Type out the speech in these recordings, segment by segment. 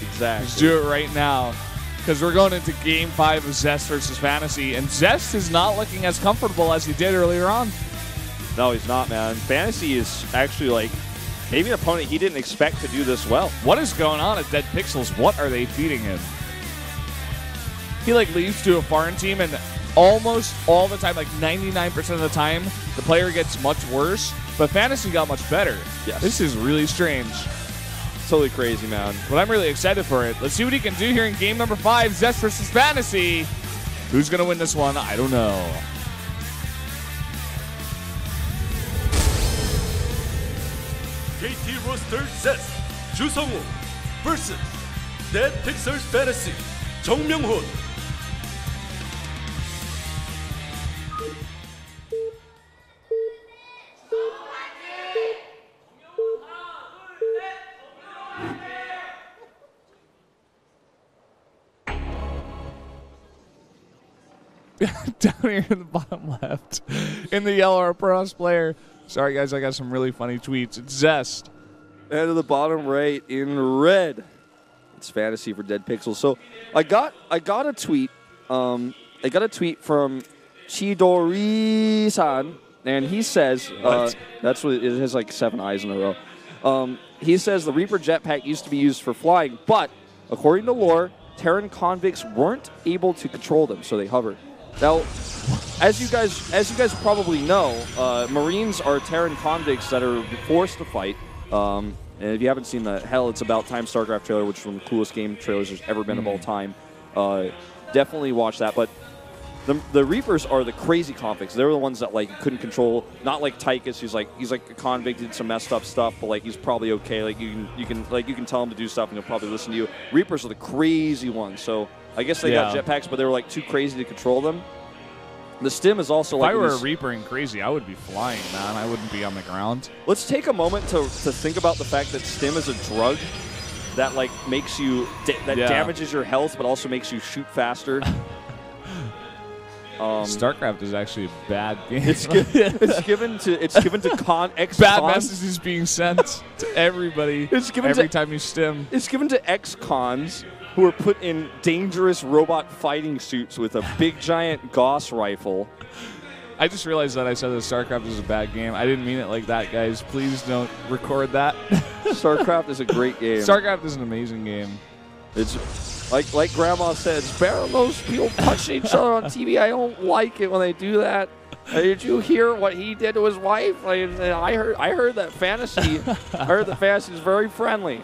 Exactly. Let's do it right now. Because we're going into Game 5 of Zest versus FanTaSy, and Zest is not looking as comfortable as he did earlier on. No, he's not, man. FanTaSy is actually, like, maybe an opponent he didn't expect to do this well. What is going on at Dead Pixels? What are they feeding him? He, like, leaves to a foreign team, and almost all the time, like 99% of the time, the player gets much worse, but FanTaSy got much better. Yes. This is really strange. Totally crazy, man. But I'm really excited for it. Let's see what he can do here in game number 5, Zest versus FanTaSy. Who's going to win this one? I don't know. KT roster Zest, 주성우 vs Dead Pixels FanTaSy, 정명훈. Down here in the bottom left, in the yellow, our pros player. Sorry, guys, I got some really funny tweets. It's Zest. And to the bottom right in red, it's FanTaSy for Dead Pixels. So I got a tweet. I got a tweet from Chidori-san, and he says that's what it has, like 7 eyes in a row. He says the Reaper jetpack used to be used for flying, but according to lore, Terran convicts weren't able to control them, so they hovered. Now, as you guys probably know, Marines are Terran convicts that are forced to fight. And if you haven't seen the Hell It's About Time Starcraft trailer, which is one of the coolest game trailers there's ever been of all time, definitely watch that. But the Reapers are the crazy convicts. They're the ones that like couldn't control. Not like Tychus, he's like a convict, did some messed up stuff, but like he's probably okay. Like you can tell him to do stuff, and he'll probably listen to you. Reapers are the crazy ones. So I guess they got jetpacks, but they were like too crazy to control them. The stim is also like... If I were a Reaper and crazy, I would be flying, man. I wouldn't be on the ground. Let's take a moment to think about the fact that stim is a drug that like makes you... damages your health, but also makes you shoot faster. StarCraft is actually a bad game. It's given to ex-cons. Bad messages being sent to everybody every time you stim. It's given to ex-cons who are put in dangerous robot fighting suits with a big giant Gauss rifle. I just realized that I said that StarCraft is a bad game. I didn't mean it like that, guys. Please don't record that. StarCraft is a great game. StarCraft is an amazing game. It's like Grandma said, those people punching each other on TV. I don't like it when they do that. Did you hear what he did to his wife? I heard that FanTaSy. I heard that FanTaSy is very friendly.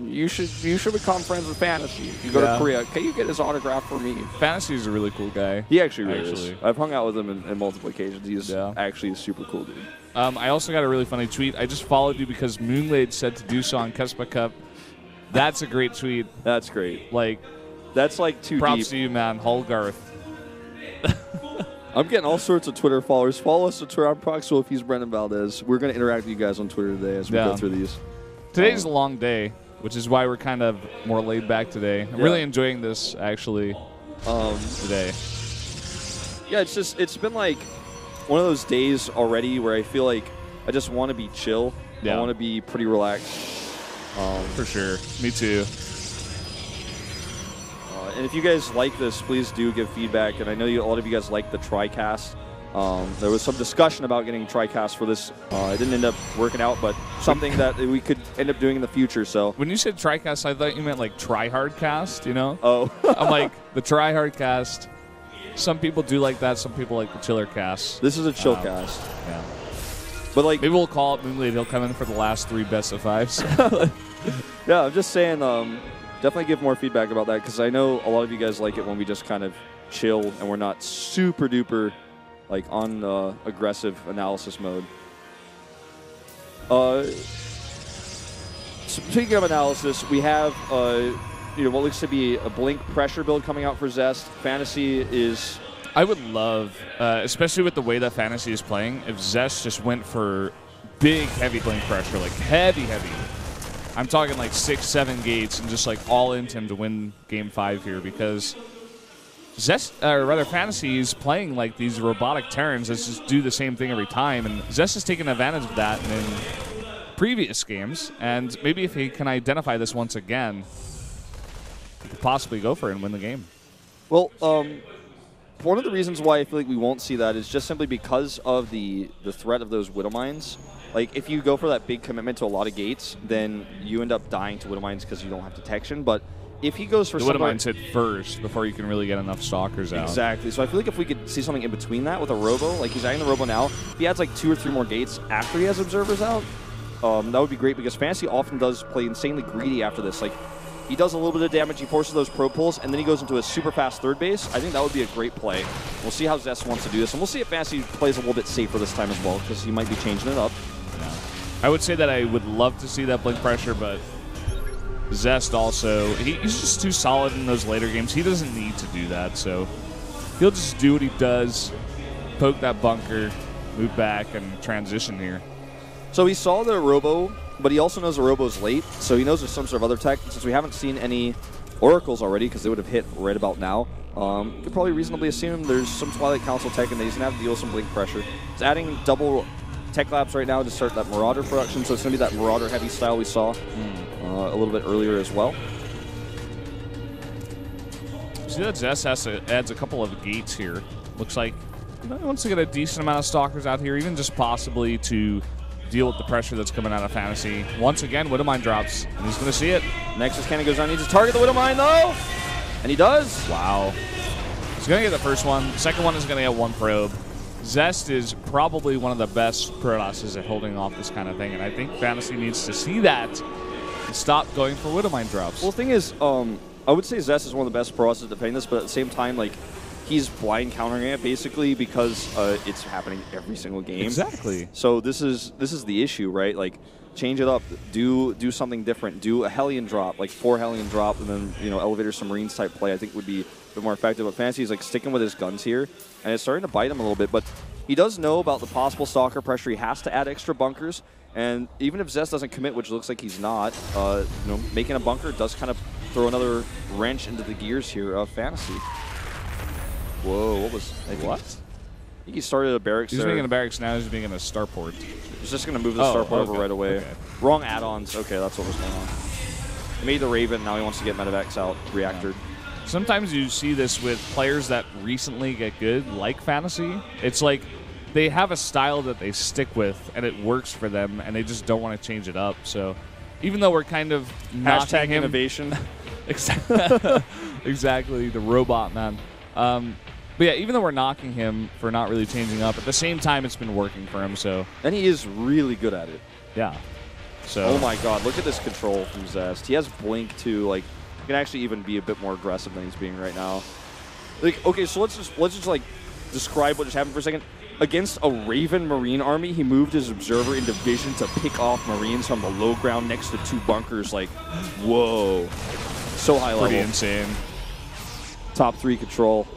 You should become friends with FanTaSy. If you go to Korea, can you get his autograph for me? FanTaSy is a really cool guy. He actually is. I've hung out with him in multiple occasions. He's actually a super cool dude. I also got a really funny tweet. I just followed you because Moonglade said to do so on KeSPA Cup. That's a great tweet. That's great. Like, that's like too props deep. to you, man. Holgarth. I'm getting all sorts of Twitter followers. Follow us on Twitter. I'm Proximo if he's Brendan Valdez. We're going to interact with you guys on Twitter today as we go through these. Today's a long day, which is why we're kind of more laid back today. I'm really enjoying this, actually, today. Yeah, it's been like one of those days already where I feel like I just want to be chill. I want to be pretty relaxed. For sure. Me too. And if you guys like this, please do give feedback. And I know a lot of you guys like the TriCast. There was some discussion about getting TriCast for this. It didn't end up working out, but something that we could end up doing in the future. So when you said TriCast, I thought you meant like try-hard-cast, you know? Oh. I'm like, the try-hard-cast. Some people do like that. Some people like the chiller cast. This is a chill cast. Yeah. But like, maybe we'll call it Moonglade. He'll come in for the last 3 best of 5s. Yeah, I'm just saying, definitely give more feedback about that because I know a lot of you guys like it when we just kind of chill and we're not super duper like on aggressive analysis mode. Speaking of analysis, we have what looks to be a Blink pressure build coming out for Zest. FanTaSy is... I would love, especially with the way that FanTaSy is playing, if Zest just went for big, heavy Blink pressure, like heavy. I'm talking like 6-7 gates and just like all into him to win Game 5 here because FanTaSy is playing like these robotic Terrans that just do the same thing every time, and Zest is taking advantage of that and then previous games, and maybe if he can identify this once again, he could possibly go for it and win the game. Well, one of the reasons why I feel like we won't see that is just simply because of the threat of those Widow Mines. Like, if you go for that big commitment to a lot of gates, then you end up dying to Widow Mines because you don't have detection. But if he goes for the Widow Mines hit first before you can really get enough Stalkers out. Exactly. So I feel like if we could see something in between that with a Robo, like he's adding the Robo now, if he adds like 2 or 3 more gates after he has Observers out, that would be great because FanTaSy often does play insanely greedy after this. Like, he does a little bit of damage, he forces those probe pulls, and then he goes into a super fast third base. I think that would be a great play. We'll see how Zest wants to do this, and we'll see if FanTaSy plays a little bit safer this time as well, because he might be changing it up. Yeah. I would say that I would love to see that blink pressure, but Zest also, he's just too solid in those later games. He doesn't need to do that, so he'll just do what he does, poke that bunker, move back, and transition here. So he saw the Robo, but he also knows the Robo's late, so he knows there's some sort of other tech. Since we haven't seen any Oracles already, because they would have hit right about now, you could probably reasonably assume there's some Twilight Council tech, and that he's going to have to deal with some blink pressure. He's adding double tech labs right now to start that Marauder production, so it's going to be that Marauder-heavy style we saw a little bit earlier as well. See that Zest adds a couple of gates here. Looks like he wants to get a decent amount of Stalkers out here, even just possibly to deal with the pressure that's coming out of FanTaSy. Once again, Widow Mine drops, and he's going to see it. Nexus Cannon goes down, needs to target the Widow Mine, though! And he does! Wow. He's going to get the first one. The second one is going to get 1 probe. Zest is probably one of the best Protoss's at holding off this kind of thing, and I think FanTaSy needs to see that and stop going for Widow Mine drops. Well, the thing is, I would say Zest is one of the best Protoss's at defending this, but at the same time, like, he's blind countering it basically because it's happening every single game. Exactly. So this is the issue, right? Like, change it up, do something different, do a Hellion drop, like 4 Hellion drop, and then Elevator Submarines type play. I think would be a bit more effective. But FanTaSy is like sticking with his guns here, and it's starting to bite him a little bit. But he does know about the possible Stalker pressure. He has to add extra bunkers, and even if Zest doesn't commit, which looks like he's not, making a bunker does kind of throw another wrench into the gears here of FanTaSy. Whoa, what was... I think he started a barracks He's there. making a barracks now, he's making a starport. He's just going to move the starport over right away. Okay. Wrong add-ons. Okay, that's what was going on. He made the Raven, now he wants to get Medivacs out, Reactor. Yeah. Sometimes you see this with players that recently get good, like FanTaSy. It's like they have a style that they stick with, and it works for them, and they just don't want to change it up. So even though we're kind of Hashtag innovation. Exactly, the robot man. But yeah, even though we're knocking him for not really changing up, at the same time it's been working for him. So and he is really good at it. Yeah. So oh my God, look at this control from Zest. He has blink too. Like, he can actually even be a bit more aggressive than he's being right now. Like, okay, so let's just like describe what just happened for a second. Against a Raven Marine army, he moved his Observer into vision to pick off Marines from the low ground next to 2 bunkers. Like, whoa, so high level. Pretty insane. Top 3 control.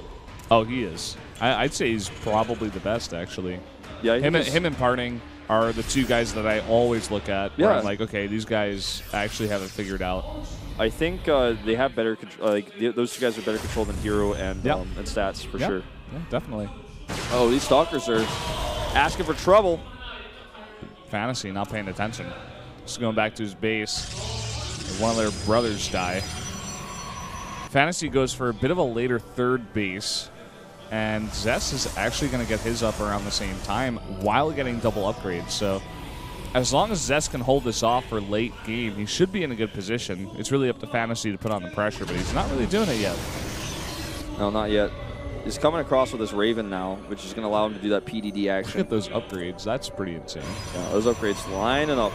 Oh, he is. I'd say he's probably the best, actually. Yeah, him and Parting are the 2 guys that I always look at. Yeah. Where I'm like, okay, these guys actually have it figured out. I think they have better control. Like, those 2 guys are better control than Hero and Stats for sure. Yeah, definitely. Oh, these Stalkers are asking for trouble. FanTaSy not paying attention. Just going back to his base. One of their brothers die. FanTaSy goes for a bit of a later third base, and Zest is actually going to get his up around the same time while getting double upgrades. So as long as Zest can hold this off for late game, he should be in a good position. It's really up to FanTaSy to put on the pressure, but he's not really doing it yet. No, not yet. He's coming across with this Raven now, which is going to allow him to do that PDD action. Look at those upgrades. That's pretty insane. Yeah, those upgrades lining up.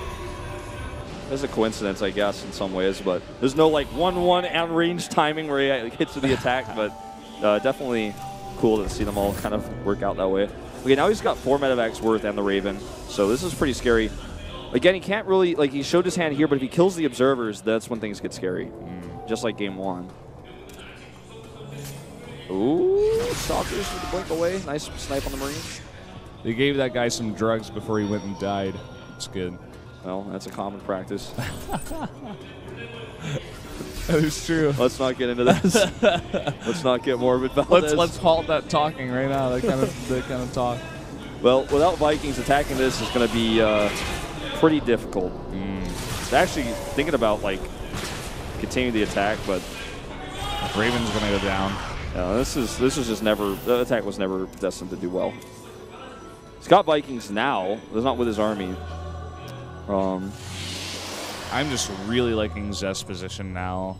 There's a coincidence, I guess, in some ways, but there's no like 1-1 and range timing where he hits with the attack, but definitely cool to see them all kind of work out that way. Okay, now he's got 4 Medivacs worth and the Raven, so this is pretty scary. Again, he can't really, like, he showed his hand here, but if he kills the Observers, that's when things get scary, just like game 1. Ooh, Stalkers with the blink away. Nice snipe on the Marines. They gave that guy some drugs before he went and died. It's good. Well, that's a common practice. That is true. Let's not get into this. Let's not get morbid about this. Let's halt that talking right now. That kind of talk. Well, without Vikings attacking this is going to be pretty difficult. Actually thinking about like continuing the attack, but Raven's gonna go down. this is just never, the attack was never destined to do well. He's got Vikings now. It's not with his army. I'm just really liking Zest's position now.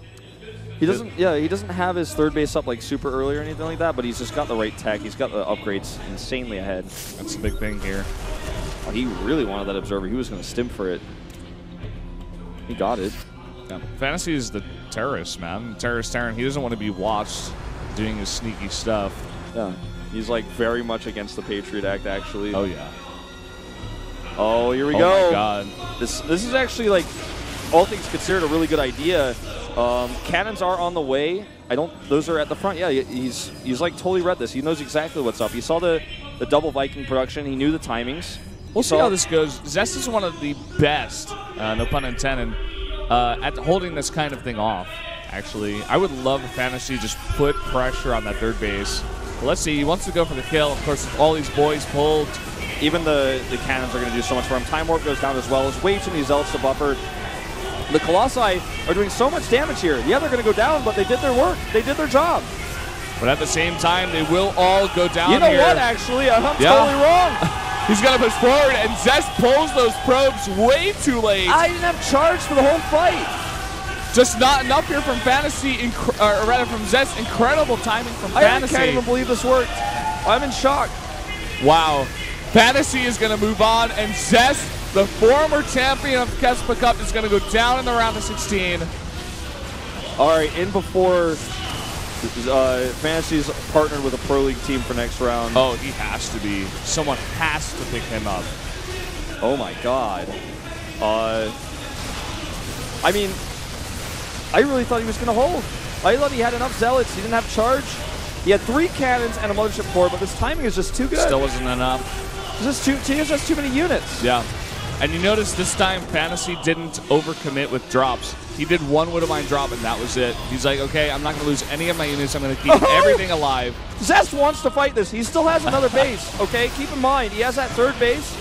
He doesn't have his third base up like super early or anything like that, but he's just got the right tech. He's got the upgrades insanely ahead. That's the big thing here. Oh, he really wanted that observer. He was going to stim for it. He got it. Yeah. FanTaSy is the terrorist, man. Terrorist Terran. He doesn't want to be watched doing his sneaky stuff. Yeah. He's like very much against the Patriot Act, actually. Oh, yeah. Oh, here we go. Oh, my God. This is actually, like, all things considered, a really good idea. Cannons are on the way. Those are at the front. Yeah, he's like totally read this. He knows exactly what's up. He saw the double Viking production. He knew the timings. We'll see how this goes. Zest is one of the best, no pun intended, at holding this kind of thing off, actually. I would love if FanTaSy just put pressure on that third base. But let's see. He wants to go for the kill. Of course, all these boys pulled. Even the cannons are going to do so much for him. Time Warp goes down as well. There's way too many Zealots to buffer. The Colossi are doing so much damage here. Yeah, they're going to go down, but they did their work. They did their job. But at the same time, they will all go down here. You know here. what, actually? I'm totally wrong. He's going to push forward, and Zest pulls those probes way too late. I didn't have charge for the whole fight. Just not enough here from FanTaSy, or rather from Zest. Incredible timing from FanTaSy. I can't even believe this worked. I'm in shock. Wow. FanTaSy is going to move on, and Zest, the former champion of KeSPA Cup, is going to go down in the round of 16. All right, in before FanTaSy's partnered with a Pro League team for next round. Oh, he has to be. Someone has to pick him up. Oh, my God. I mean, I really thought he was going to hold. I thought he had enough Zealots. He didn't have charge. He had 3 cannons and a Mothership core, but this timing is just too good. Still wasn't enough. He has just too many units. Yeah. And you notice this time FanTaSy didn't overcommit with drops. He did 1 Widowmine drop, and that was it. He's like, okay, I'm not going to lose any of my units. I'm going to keep everything alive. Zest wants to fight this. He still has another base, okay? Keep in mind, he has that third base,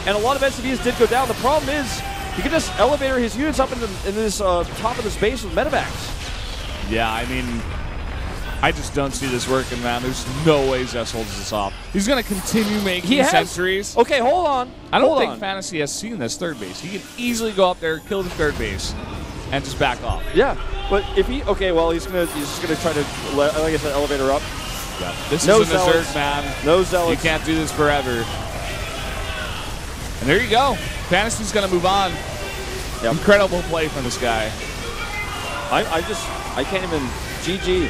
and a lot of SCVs did go down. The problem is, he can just elevator his units up in this top of this base with medevacs. Yeah, I mean, I just don't see this working, man. There's no way Zest holds this off. He's going to continue making sentries. Okay, hold on. I don't think FanTaSy has seen this third base. He can easily go up there, kill the third base, and just back off. Yeah, but if he he's just gonna try to like I said, elevator up. Yeah. This is a Zerg, man. No Zealots. You can't do this forever. And there you go. FanTaSy's gonna move on. Yep. Incredible play from this guy. I can't even. GG.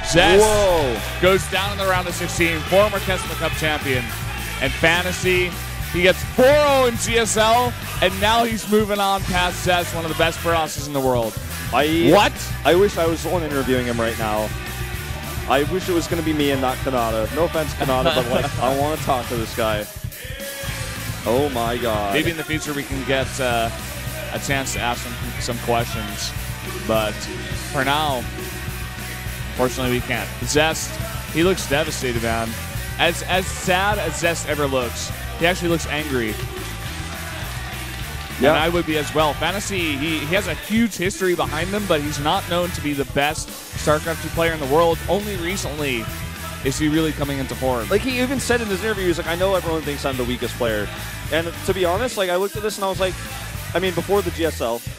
Zest goes down in the round of 16. Former KeSPA Cup champion. And FanTaSy, he gets 4-0 in GSL, and now he's moving on past Zest, one of the best Ferocious in the world. What? I wish I was the one interviewing him right now. I wish it was going to be me and not Kanata. No offense, Kanata, but like, I want to talk to this guy. Oh my God. Maybe in the future we can get a chance to ask some questions. But for now, unfortunately, we can't. Zest, he looks devastated, man. As sad as Zest ever looks, he actually looks angry. Yeah. And I would be as well. FanTaSy, he has a huge history behind him, but he's not known to be the best Starcraft 2 player in the world. Only recently is he really coming into form. Like, he even said in his interview, he's like, I know everyone thinks I'm the weakest player. And to be honest, like, I looked at this and I was like, I mean, before the GSL, mind